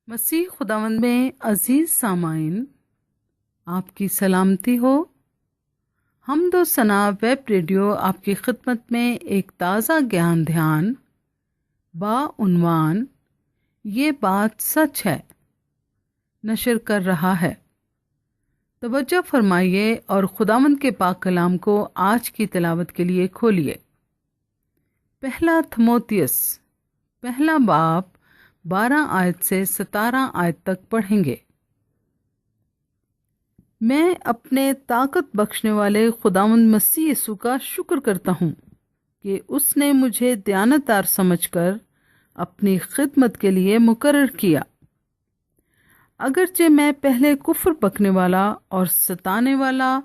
مسیح خداوند میں عزیز سامعین، آپ کی سلامتی ہو۔ حمد و ثنا ویب ریڈیو آپ کی خدمت میں ایک تازہ گیان دھیان عنوان یہ بات سچ ہے نشر کر رہا ہے۔ توجہ فرمائیے اور خداوند کے پاک کلام کو آج کی تلاوت کے لیے کھولیے۔ پہلا تھموتیس پہلا باب 12 آیت سے 17 آیت تک پڑھیں گے۔ میں اپنے طاقت بخشنے والے خداوند مسیح یسوع کا شکر کرتا ہوں کہ اس نے مجھے دیانتدار سمجھ کر اپنی خدمت کے لیے مقرر کیا۔ اگرچہ میں پہلے کفر بکنے والا اور ستانے والا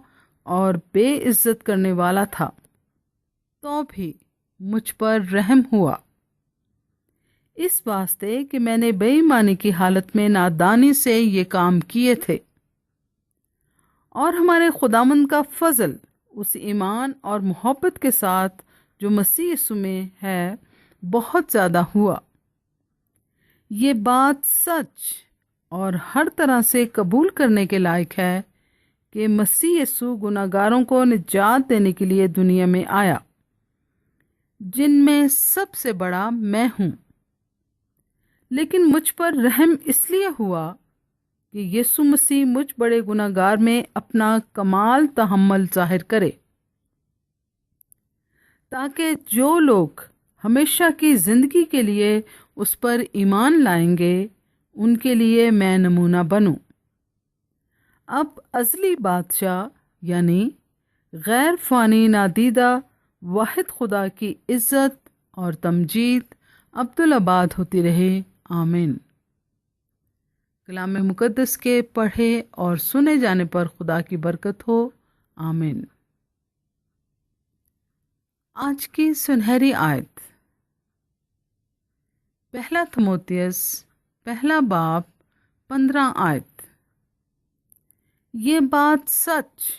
اور بے عزت کرنے والا تھا، تو بھی مجھ پر رحم ہوا، اس واسطے کہ میں نے بے ایمانی کی حالت میں نادانی سے یہ کام کیے تھے، اور ہمارے خداوند کا فضل اس ایمان اور محبت کے ساتھ جو مسیح یسوع میں ہے بہت زیادہ ہوا۔ یہ بات سچ اور ہر طرح سے قبول کرنے کے لائق ہے کہ مسیح یسوع گناہ گاروں کو نجات دینے کے لیے دنیا میں آیا، جن میں سب سے بڑا میں ہوں۔ لیکن مجھ پر رحم اس لیے ہوا کہ یسوع مسیح مجھ بڑے گناہ گار میں اپنا کمال تحمل ظاہر کرے، تاکہ جو لوگ ہمیشہ کی زندگی کے لیے اس پر ایمان لائیں گے ان کے لیے میں نمونہ بنوں۔ اب ازلی بادشاہ یعنی غیر فانی نادیدہ واحد خدا کی عزت اور تمجید عبدالآباد ہوتی رہے، آمین۔ کلام مقدس کے پڑھے اور سنے جانے پر خدا کی برکت ہو، آمین۔ آج کی سنہری آیت پہلا تھموتیس پہلا باب 15 آیت۔ یہ بات سچ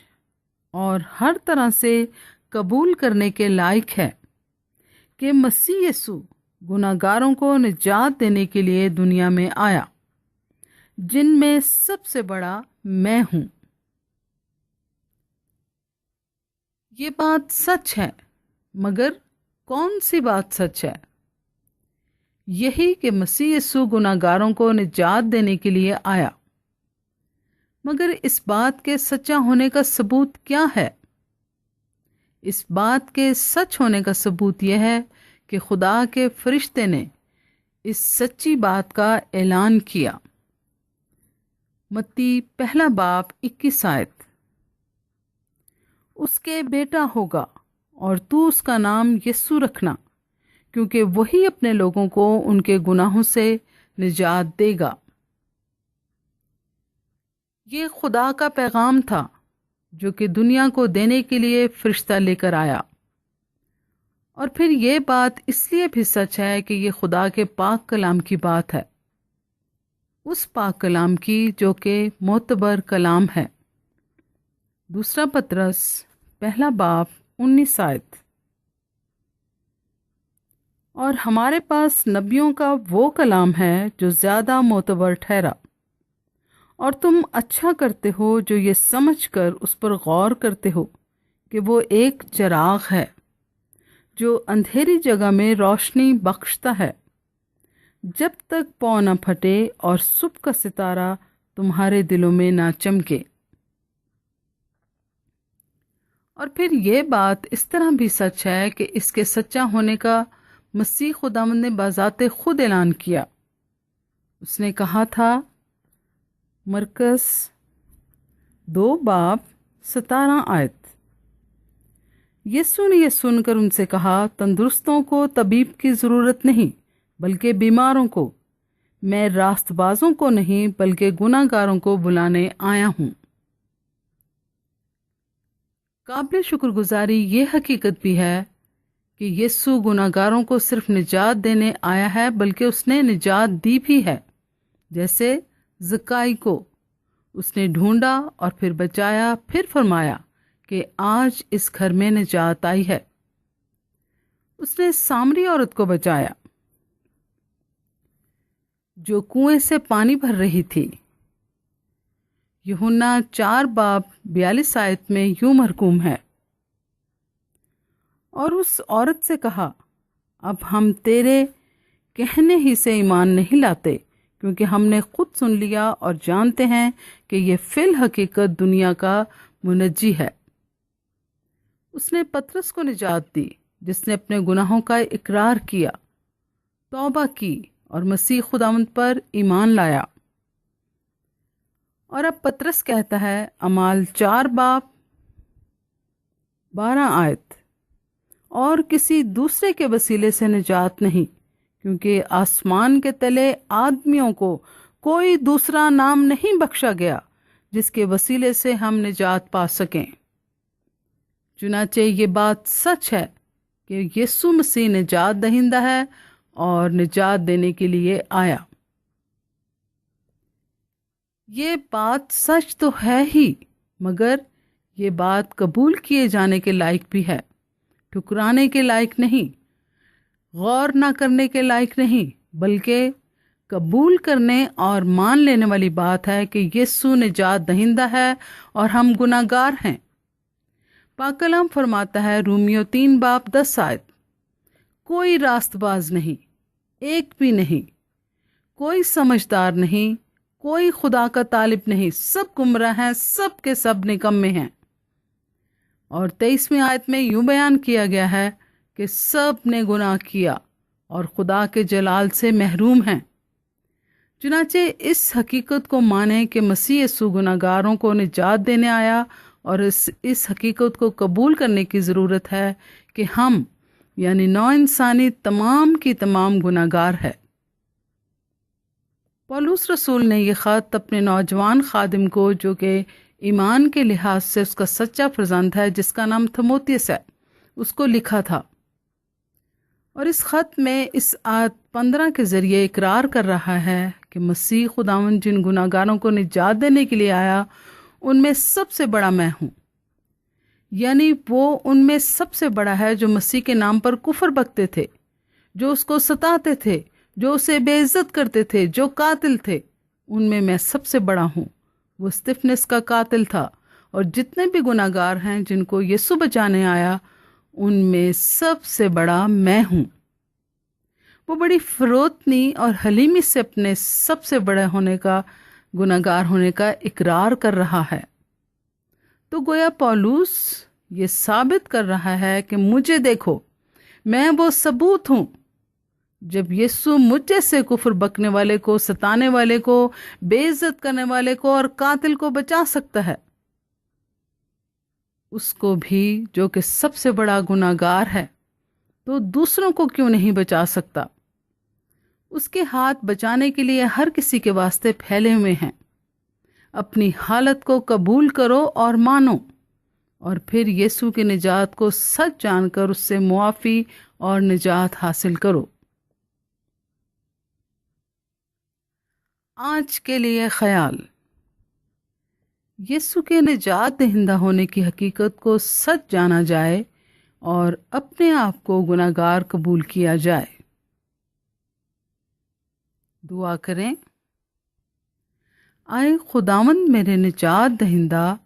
اور ہر طرح سے قبول کرنے کے لائق ہے کہ مسیح یسوع گناہ گاروں کو نجات دینے کے لیے دنیا میں آیا، جن میں سب سے بڑا میں ہوں۔ یہ بات سچ ہے، مگر کون سی بات سچ ہے؟ یہی کہ مسیح یسوع گناہ گاروں کو نجات دینے کے لیے آیا۔ مگر اس بات کے سچا ہونے کا ثبوت کیا ہے؟ اس بات کے سچ ہونے کا ثبوت یہ ہے کہ خدا کے فرشتے نے اس سچی بات کا اعلان کیا۔ متی پہلا باب 21 آیت۔ اس کے بیٹا ہوگا اور تو اس کا نام یسوع رکھنا، کیونکہ وہی اپنے لوگوں کو ان کے گناہوں سے نجات دے گا۔ یہ خدا کا پیغام تھا جو کہ دنیا کو دینے کے لیے فرشتہ لے کر آیا، اور پھر یہ بات اس لیے بھی سچ ہے کہ یہ خدا کے پاک کلام کی بات ہے، اس پاک کلام کی جو کہ معتبر کلام ہے۔ دوسرا پطرس پہلا باب 19 آیت۔ اور ہمارے پاس نبیوں کا وہ کلام ہے جو زیادہ معتبر ٹھہرا، اور تم اچھا کرتے ہو جو یہ سمجھ کر اس پر غور کرتے ہو کہ وہ ایک چراغ ہے جو اندھیری جگہ میں روشنی بخشتا ہے، جب تک پاؤں نہ پھٹے اور صبح کا ستارہ تمہارے دلوں میں نہ چمکے۔ اور پھر یہ بات اس طرح بھی سچ ہے کہ اس کے سچا ہونے کا مسیح خداوند نے بذات خود اعلان کیا۔ اس نے کہا تھا، مرکز 2 باب 17 آیت۔ یسوع نے یہ سن کر ان سے کہا، تندرستوں کو طبیب کی ضرورت نہیں بلکہ بیماروں کو، میں راست بازوں کو نہیں بلکہ گناہ گاروں کو بلانے آیا ہوں۔ قابل شکر گزاری یہ حقیقت بھی ہے کہ یسوع گناہ گاروں کو صرف نجات دینے آیا ہے بلکہ اس نے نجات دی بھی ہے، جیسے زکائی کو اس نے ڈھونڈا اور پھر بچایا، پھر فرمایا کہ آج اس گھر میں نجات آئی ہے۔ اس نے سامری عورت کو بچایا۔ जो कुएं से पानी भर रही थी। यूहन्ना 4:42 आयत में यूं मरकूम है, और उस औरत से कहा, अब हम तेरे कहने ही से ईमान नहीं लाते, क्योंकि हमने खुद सुन लिया और जानते हैं कि ये फिल हकीकत दुनिया का मुनज्जी है। उसने पतरस को निजात दी, जिसने अपने गुनाहों का इकरार किया, तौबा की और मसीह खुदावंद पर ईमान लाया। और अब पतरस कहता है, अमाल 4:12 आयत, और किसी दूसरे के वसीले से निजात नहीं, क्योंकि आसमान के तले आदमियों को कोई दूसरा नाम नहीं बख्शा गया जिसके वसीले से हम निजात पा सकें। चुनाचे ये बात सच है कि यीशु मसीह निजात दहिंदा है और निजात देने के लिए आया। ये बात सच तो है ही, मगर ये बात कबूल किए जाने के लायक भी है, ठुकराने के लायक नहीं, गौर ना करने के लायक नहीं, बल्कि कबूल करने और मान लेने वाली बात है कि यीशु निजात दहिंदा है और हम गुनाहगार हैं। पाक कलाम फरमाता है, रोमियो 3:10 आयत, कोई रास्तबाज नहीं, एक भी नहीं, कोई समझदार नहीं, कोई खुदा का तालिब नहीं, सब गुमराह हैं, सब के सब निकम्मे हैं। और 23वीं आयत में यूं बयान किया गया है कि सब ने गुनाह किया और खुदा के जलाल से महरूम हैं। चुनाचे इस हकीकत को माने कि मसीह यीशु गुनाहगारों को निजात देने आया, और इस हकीकत को कबूल करने की ज़रूरत है कि हम यानी नौ इंसानी तमाम की तमाम गुनाहगार है। पौलुस रसूल ने यह ख़त अपने नौजवान खादिम को, जो कि ईमान के लिहाज से उसका सच्चा फर्जंद है, जिसका नाम थिमोथियस है, उसको लिखा था। और इस ख़त में इस आयत 15 के ज़रिए इकरार कर रहा है कि मसीह खुदावंद जिन गुनाहगारों को निजात देने के लिए आया, उनमें सबसे बड़ा मैं हूँ। यानी वो उनमें सबसे बड़ा है जो मसीह के नाम पर कुफर बकते थे, जो उसको सताते थे, जो उसे बेइज्जत करते थे, जो कातिल थे, उनमें मैं सबसे बड़ा हूँ। वो स्तिफनस का कातिल था, और जितने भी गुनाहगार हैं जिनको यीशु बचाने आया, उनमें सबसे बड़ा मैं हूँ। वो बड़ी फरोतनी और हलीमी से अपने सबसे बड़े होने का, गुनाहगार होने का इकरार कर रहा है। तो गोया पौलुस ये साबित कर रहा है कि मुझे देखो, मैं वो सबूत हूँ। जब यीशु मुझे से कुफर बकने वाले को, सताने वाले को, बेइज्जत करने वाले को और कातिल को बचा सकता है, उसको भी जो कि सबसे बड़ा गुनाहगार है, तो दूसरों को क्यों नहीं बचा सकता। उसके हाथ बचाने के लिए हर किसी के वास्ते फैले हुए हैं। अपनी हालत को कबूल करो और मानो, और फिर यीशु की निजात को सच जानकर उससे मुआफ़ी और निजात हासिल करो। आज के लिए ख्याल, यीशु के निजात दहिंदा होने की हकीकत को सच जाना जाए और अपने आप को गुनाहगार कबूल किया जाए। दुआ करें। आए खुदावंद मेरे निजात दहिंदा,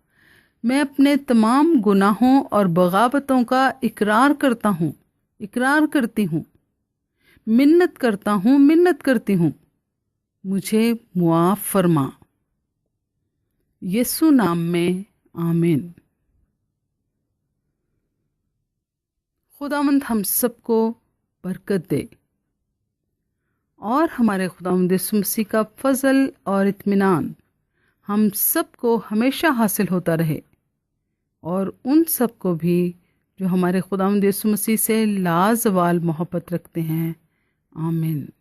मैं अपने तमाम गुनाहों और बगावतों का इकरार करता हूँ, इकरार करती हूँ, मिन्नत करता हूँ, मिन्नत करती हूँ, मुझे मुआफ़ फरमा। यीशु नाम में आमीन। खुदावंद हम सबको बरकत दे, और हमारे खुदावंद यीशु मसीह का फजल और इत्मीनान हम सबको हमेशा हासिल होता रहे, और उन सबको भी जो हमारे खुदावंद यीशु मसीह से लाजवाल मोहब्बत रखते हैं। आमीन।